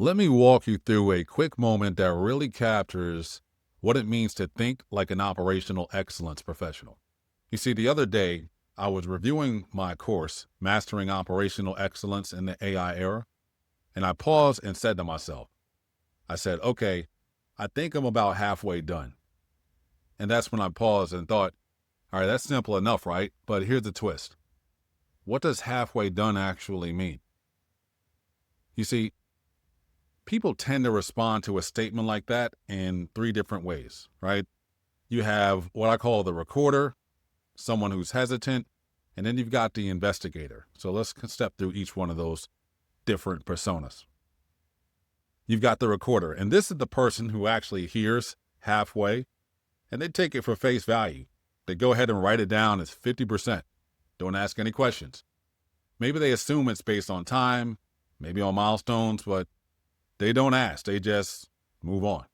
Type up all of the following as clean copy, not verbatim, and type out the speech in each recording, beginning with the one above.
Let me walk you through a quick moment that really captures what it means to think like an operational excellence professional. You see, the other day, I was reviewing my course, Mastering Operational Excellence in the AI Era, and I paused and said to myself, I said, okay, I think I'm about halfway done. And that's when I paused and thought, all right, that's simple enough, right? But here's the twist. What does halfway done actually mean? You see, people tend to respond to a statement like that in three different ways, right? You have what I call the recorder, someone who's hesitant, and then you've got the investigator. So let's step through each one of those different personas. You've got the recorder, and this is the person who actually hears halfway, and they take it for face value. They go ahead and write it down as 50%. Don't ask any questions. Maybe they assume it's based on time, maybe on milestones, but they don't ask. They just move on.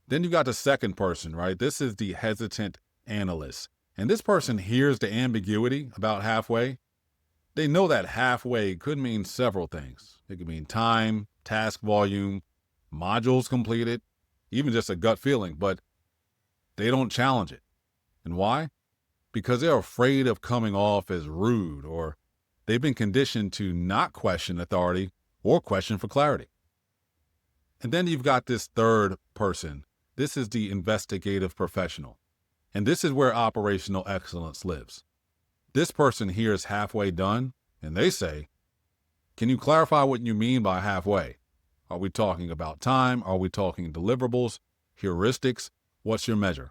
Then you got the second person, right? This is the hesitant analyst. And this person hears the ambiguity about halfway. They know that halfway could mean several things. It could mean time, task volume, modules completed, even just a gut feeling, but they don't challenge it. And why? Because they're afraid of coming off as rude, or they've been conditioned to not question authority or question for clarity. And then you've got this third person. This is the investigative professional. And this is where operational excellence lives. This person here is halfway done, and they say, can you clarify what you mean by halfway? Are we talking about time? Are we talking deliverables, heuristics? What's your measure?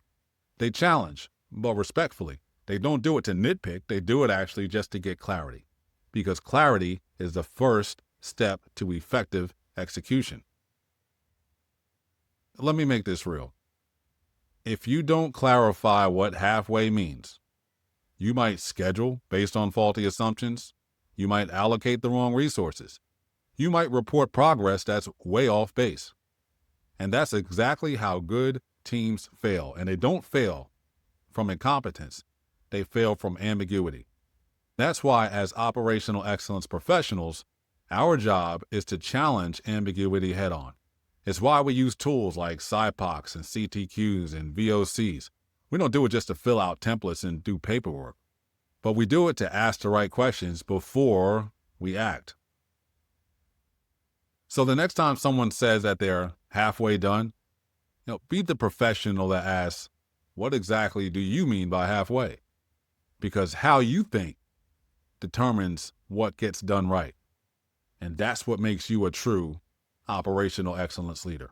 They challenge, but respectfully. They don't do it to nitpick. They do it actually just to get clarity, because clarity is the first step to effective execution. Let me make this real. If you don't clarify what halfway means, you might schedule based on faulty assumptions. You might allocate the wrong resources. You might report progress that's way off base. And that's exactly how good teams fail. And they don't fail from incompetence. They fail from ambiguity. That's why, as operational excellence professionals, our job is to challenge ambiguity head on. It's why we use tools like SIPOCs and CTQs and VOCs. We don't do it just to fill out templates and do paperwork, but we do it to ask the right questions before we act. So the next time someone says that they're halfway done, be the professional that asks, what exactly do you mean by halfway? Because how you think determines what gets done right. And that's what makes you a true operational excellence leader.